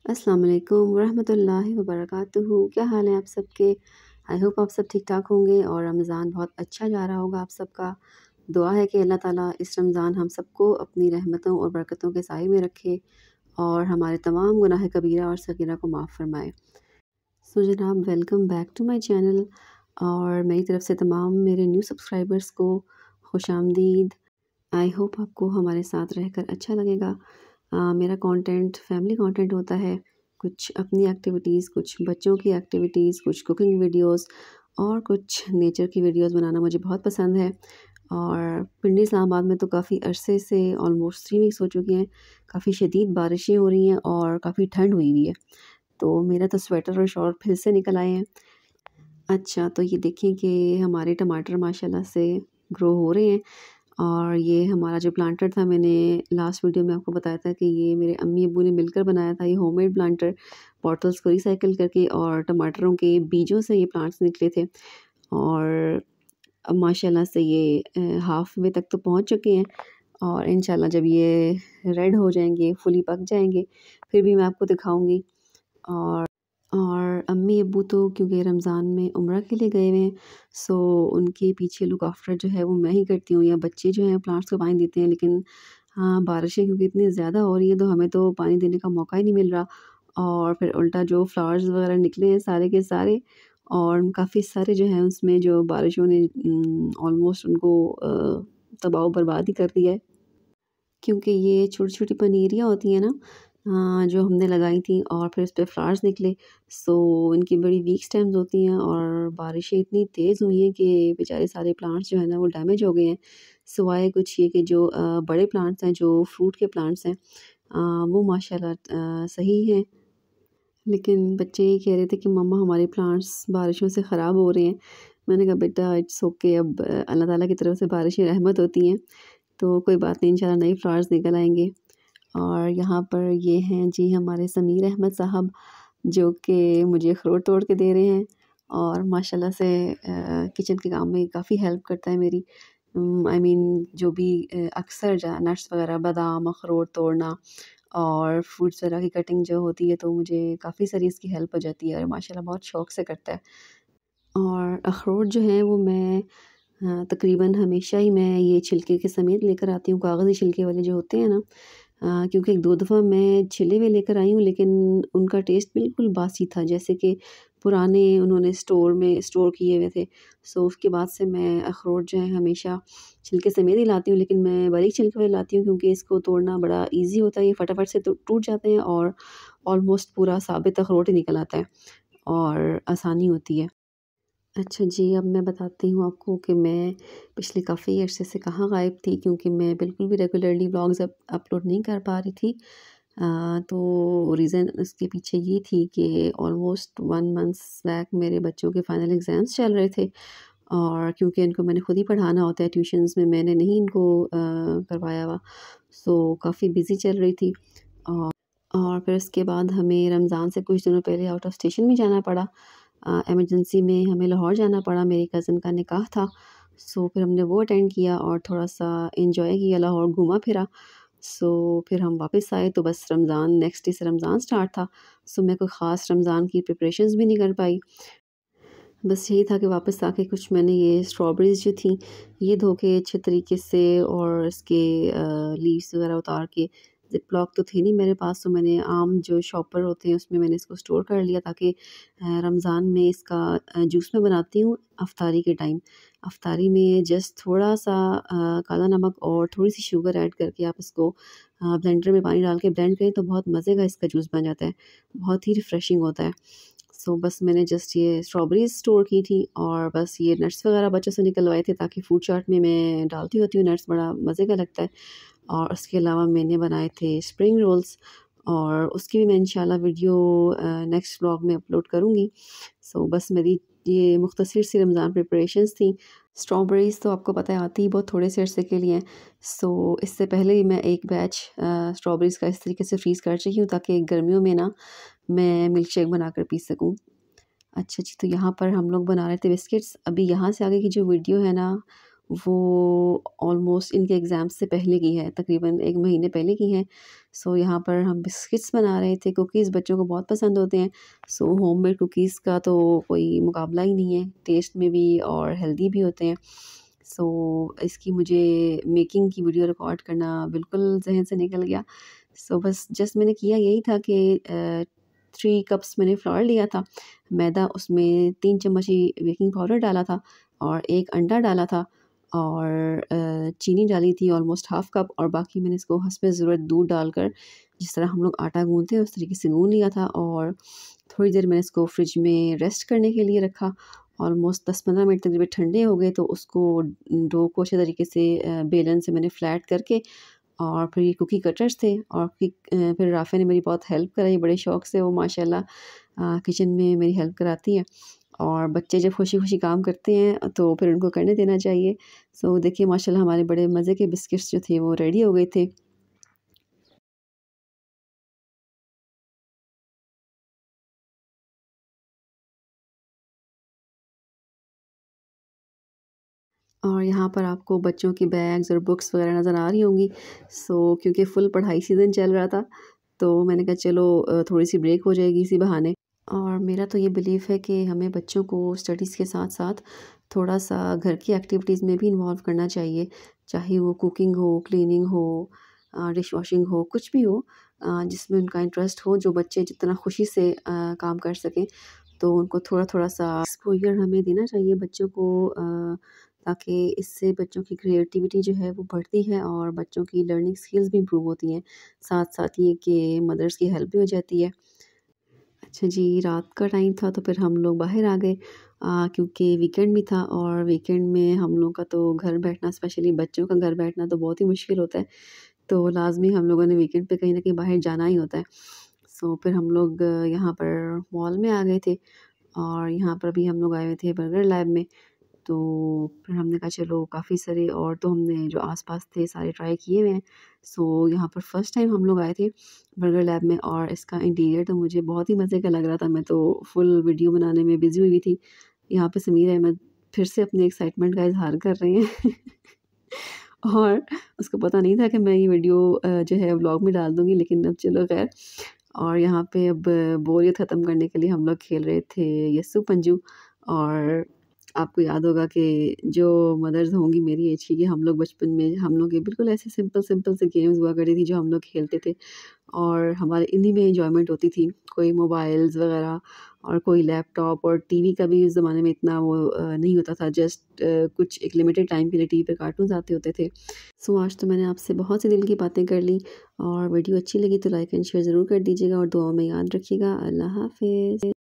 अस्सलाम वालेकुम रहमतुल्लाहि व बरकातुहू। क्या हाल है आप सबके? आई होप आप सब ठीक ठाक होंगे और रमज़ान बहुत अच्छा जा रहा होगा आप सबका। दुआ है कि अल्लाह ताला इस रमज़ान हम सबको अपनी रहमतों और बरकतों के साए में रखे और हमारे तमाम गुनाह कबीरा और सगीरा को माफ़ फरमाए। सो जनाब, welcome back to my channel और मेरी तरफ़ से तमाम मेरे न्यू सब्सक्राइबर्स को खुशामदीद। आई होप आपको हमारे साथ रहकर अच्छा लगेगा। मेरा कंटेंट फैमिली कंटेंट होता है, कुछ अपनी एक्टिविटीज़, कुछ बच्चों की एक्टिविटीज़, कुछ कुकिंग वीडियोस और कुछ नेचर की वीडियोस बनाना मुझे बहुत पसंद है। और पिंडी इस्लामाबाद में तो काफ़ी अरसे से ऑलमोस्ट 3 वीक्स हो चुके हैं, काफ़ी शदीद बारिशें हो रही हैं और काफ़ी ठंड हुई हुई है। तो मेरा तो स्वेटर और शॉल फिर से निकल आए हैं। अच्छा, तो ये देखें कि हमारे टमाटर माशाल्लाह से ग्रो हो रहे हैं। और ये हमारा जो प्लांटर था, मैंने लास्ट वीडियो में आपको बताया था कि ये मेरे अम्मी अब्बू ने मिलकर बनाया था। ये होममेड प्लांटर, बॉटल्स को रिसाइकिल करके और टमाटरों के बीजों से ये प्लांट्स निकले थे। और अब माशाल्लाह से ये हाफ वे तक तो पहुंच चुके हैं और इंशाल्लाह जब ये रेड हो जाएंगे, फुली पक जाएंगे, फिर भी मैं आपको दिखाऊंगी। और अम्मी अब्बू तो क्योंकि रमज़ान में उम्रा के लिए गए हुए हैं, सो उनके पीछे लुक आफ्टर जो है वो मैं ही करती हूँ, या बच्चे जो हैं प्लांट्स को पानी देते हैं। लेकिन हाँ, बारिशें क्योंकि इतनी ज़्यादा हो रही है तो हमें तो पानी देने का मौका ही नहीं मिल रहा। और फिर उल्टा जो फ्लावर्स वगैरह निकले हैं सारे के सारे, और काफ़ी सारे जो हैं उसमें जो बारिशों ने ऑलमोस्ट उनको तबाह बर्बाद ही कर दिया है। क्योंकि ये छोटी-छोटी पनीरियाँ होती हैं ना, जो हमने लगाई थी और फिर उसपे फ्लावर्स निकले। सो इनकी बड़ी वीक स्टेम्स होती हैं और बारिशें इतनी तेज़ हुई हैं कि बेचारे सारे प्लांट्स जो है ना वो डैमेज हो गए हैं। सिवाय कुछ ये कि जो बड़े प्लांट्स हैं, जो फ्रूट के प्लांट्स हैं, वो माशाल्लाह सही हैं। लेकिन बच्चे ये कह रहे थे कि मम्मा हमारे प्लांट्स बारिशों से ख़राब हो रहे हैं। मैंने कहा बेटा इट्स ओके, अब अल्लाह ताला की तरफ से बारिशें रहमत होती हैं, तो कोई बात नहीं, इंशाल्लाह नए फ्लावर्स निकल आएँगे। और यहाँ पर ये हैं जी हमारे समीर अहमद साहब, जो कि मुझे अखरोट तोड़ के दे रहे हैं और माशाल्लाह से किचन के काम में काफ़ी हेल्प करता है मेरी। आई मीन जो भी अक्सर नट्स वगैरह, बादाम, अखरोट तोड़ना और फ्रूट्स वगैरह की कटिंग जो होती है, तो मुझे काफ़ी सारी इसकी हेल्प हो जाती है और माशाल्लाह बहुत शौक़ से करता है। और अखरोट जो हैं वो मैं तकरीबन हमेशा ही मैं ये छिलके के समेत लेकर आती हूँ, कागज़ी छिलके वाले जो होते हैं ना। क्योंकि 1-2 दफ़ा मैं छिले हुए लेकर आई हूँ, लेकिन उनका टेस्ट बिल्कुल बासी था, जैसे कि पुराने उन्होंने स्टोर में स्टोर किए हुए थे। सो उसके बाद से मैं अखरोट जो है हमेशा छिलके समेत ही लाती हूँ, लेकिन मैं बारीक छिलके वाले लाती हूँ क्योंकि इसको तोड़ना बड़ा ईज़ी होता है। ये फटाफट से तो टूट जाते हैं और ऑलमोस्ट पूरा साबित अखरोट ही निकल आता है और आसानी होती है। अच्छा जी, अब मैं बताती हूँ आपको कि मैं पिछले काफ़ी अरसे से कहाँ गायब थी, क्योंकि मैं बिल्कुल भी रेगुलरली व्लॉग्स अपलोड नहीं कर पा रही थी। तो रीज़न इसके पीछे ये थी कि ऑलमोस्ट 1 मंथ्स बैक मेरे बच्चों के फाइनल एग्ज़ाम्स चल रहे थे और क्योंकि इनको मैंने खुद ही पढ़ाना होता है ट्यूशन्स में, मैंने नहीं इनको करवाया हुआ। सो काफ़ी बिज़ी चल रही थी। और और फिर उसके बाद हमें रमज़ान से कुछ दिनों पहले आउट ऑफ स्टेशन भी जाना पड़ा। इमरजेंसी में हमें लाहौर जाना पड़ा, मेरी कज़न का निकाह था। सो फिर हमने वो अटेंड किया और थोड़ा-सा एन्जॉय किया, लाहौर घूमा-फिरा। सो फिर हम वापस आए तो बस रमज़ान नेक्स्ट डे से रमज़ान स्टार्ट था। सो मैं कोई ख़ास रमज़ान की प्रिपरेशंस भी नहीं कर पाई। बस यही था कि वापस आके कुछ मैंने ये स्ट्रॉबेरीज़ जो थी, ये धो के अच्छे तरीके से और इसके लीव्स वगैरह उतार के, ज़िप-लॉक तो थी नहीं मेरे पास, तो मैंने आम जो शॉपर होते हैं उसमें मैंने इसको स्टोर कर लिया ताकि रमज़ान में इसका जूस मैं बनाती हूँ अफ्तारी के टाइम। अफ्तारी में जस्ट थोड़ा-सा काला नमक और थोड़ी-सी शुगर ऐड करके आप इसको ब्लेंडर में पानी डाल के ब्लेंड करें तो बहुत मज़े का इसका जूस बन जाता है। बहुत ही रिफ्रेशिंग होता है। सो बस मैंने जस्ट ये स्ट्रॉबेरीज़ स्टोर की थी और बस ये नट्स वगैरह बच्चों से निकलवाए थे ताकि फ्रूट चाट में मैं डालती होती हूँ नट्स, बड़ा मज़े का लगता है। और उसके अलावा मैंने बनाए थे स्प्रिंग रोल्स और उसकी भी मैं इंशाल्लाह वीडियो नेक्स्ट व्लॉग में अपलोड करूँगी। सो बस मेरी ये मुख्तसर सी रमज़ान प्रिपरेशंस थी। स्ट्रॉबेरीज़ तो आपको पता है आती ही बहुत थोड़े से अरसे के लिए हैं। सो इससे पहले ही मैं एक बैच स्ट्रॉबेरीज़ का इस तरीके से फ्रीज़ कर चुकी हूँ ताकि गर्मियों में ना मैं मिल्क शेक बनाकर पी सकूँ। अच्छा जी, तो यहाँ पर हम लोग बना रहे थे बिस्किट्स। अभी यहाँ से आगे की जो वीडियो है ना, वो ऑलमोस्ट इनके एग्ज़ाम से पहले की है, तकरीबन 1 महीने पहले की है। सो यहाँ पर हम बिस्किट्स बना रहे थे, कुकीज़ बच्चों को बहुत पसंद होते हैं। सो होममेड कुकीज़ का तो कोई मुकाबला ही नहीं है, टेस्ट में भी और हेल्दी भी होते हैं। सो इसकी मुझे मेकिंग की वीडियो रिकॉर्ड करना बिल्कुल ज़हन से निकल गया। सो बस जस्ट मैंने किया यही था कि 3 कप्स मैंने फ्लोर लिया था, मैदा उसमें 3 चम्मच ही बेकिंग पाउडर डाला था और 1 अंडा डाला था और चीनी डाली थी ऑलमोस्ट हाफ़ कप और बाकी मैंने इसको हस्बे ज़रूरत दूध डालकर जिस तरह हम लोग आटा गूँथते हैं उस तरीके से गूँथ लिया था और थोड़ी देर मैंने इसको फ्रिज में रेस्ट करने के लिए रखा। ऑलमोस्ट 10-15 मिनट तक जब ये ठंडे हो गए तो उसको डो को अच्छे तरीके से बेलन से मैंने फ्लैट करके और फिर ये कुकी कटर्स थे और फिर राफ़े ने मेरी बहुत हेल्प कराई बड़े शौक़ से वो माशाल्लाह किचन में मेरी हेल्प कराती है और बच्चे जब खुशी-खुशी काम करते हैं तो फिर उनको करने देना चाहिए। सो देखिए माशाल्लाह हमारे बड़े मज़े के बिस्किट्स जो थे वो रेडी हो गए थे। और यहाँ पर आपको बच्चों की बैग्स और बुक्स वग़ैरह नज़र आ रही होंगी। सो क्योंकि फुल पढ़ाई सीज़न चल रहा था, तो मैंने कहा चलो थोड़ी-सी ब्रेक हो जाएगी इसी बहाने। और मेरा तो ये बिलीफ़ है कि हमें बच्चों को स्टडीज़ के साथ-साथ थोड़ा-सा घर की एक्टिविटीज़ में भी इन्वॉल्व करना चाहिए। चाहे वो कुकिंग हो, क्लीनिंग हो डिश वॉशिंग हो, कुछ भी हो जिसमें उनका इंटरेस्ट हो, जो बच्चे जितना खुशी से काम कर सकें। तो उनको थोड़ा-थोड़ा सा एक्सपोज़र हमें देना चाहिए बच्चों को ताकि इससे बच्चों की क्रिएटिविटी जो है वो बढ़ती है और बच्चों की लर्निंग स्किल्स भी इम्प्रूव होती हैं। साथ-साथ ये कि मदर्स की हेल्प भी हो जाती है। अच्छा जी, रात का टाइम था तो फिर हम लोग बाहर आ गए क्योंकि वीकेंड भी था और वीकेंड में हम लोग का तो घर बैठना स्पेशली बच्चों का घर बैठना तो बहुत ही मुश्किल होता है। तो लाज़मी हम लोगों ने वीकेंड पे कहीं न कहीं बाहर जाना ही होता है। सो फिर हम लोग यहाँ पर मॉल में आ गए थे और यहाँ पर भी हम लोग आए हुए थे बर्गर लैब में। तो फिर हमने कहा चलो काफ़ी सारे और तो हमने जो आस-पास थे सारे ट्राई किए हुए हैं। सो यहाँ पर फर्स्ट टाइम हम लोग आए थे बर्गर लैब में और इसका इंटीरियर तो मुझे बहुत ही मज़े का लग रहा था। मैं तो फुल वीडियो बनाने में बिज़ी हुई थी। यहाँ पे समीर अहमद फिर से अपनी एक्साइटमेंट का इज़हार कर रहे हैं। और उसको पता नहीं था कि मैं ये वीडियो जो है व्लॉग में डाल दूँगी लेकिन अब चलो ख़ैर। और यहाँ पे अब बोरियत ख़त्म करने के लिए हम लोग खेल रहे थे यस्सू पंजू और आपको याद होगा कि जो मदर्स होंगी मेरी एज की कि हम लोग बचपन में हम लोग ये बिल्कुल ऐसे सिंपल-सिंपल से गेम्स हुआ करती थी जो हम लोग खेलते थे और हमारे इन्हीं में एन्जॉयमेंट होती थी। कोई मोबाइल्स वग़ैरह और कोई लैपटॉप और टीवी का भी उस ज़माने में इतना वो नहीं होता था जस्ट कुछ एक लिमिटेड टाइम के लिए टीवी पे कार्टून्स आते होते थे। सो आज तो मैंने आपसे बहुत सी दिल की बातें कर ली और वीडियो अच्छी लगी तो लाइक एंड शेयर ज़रूर कर दीजिएगा और दुआओं में याद रखिएगा। अल्लाह हाफ़िज़।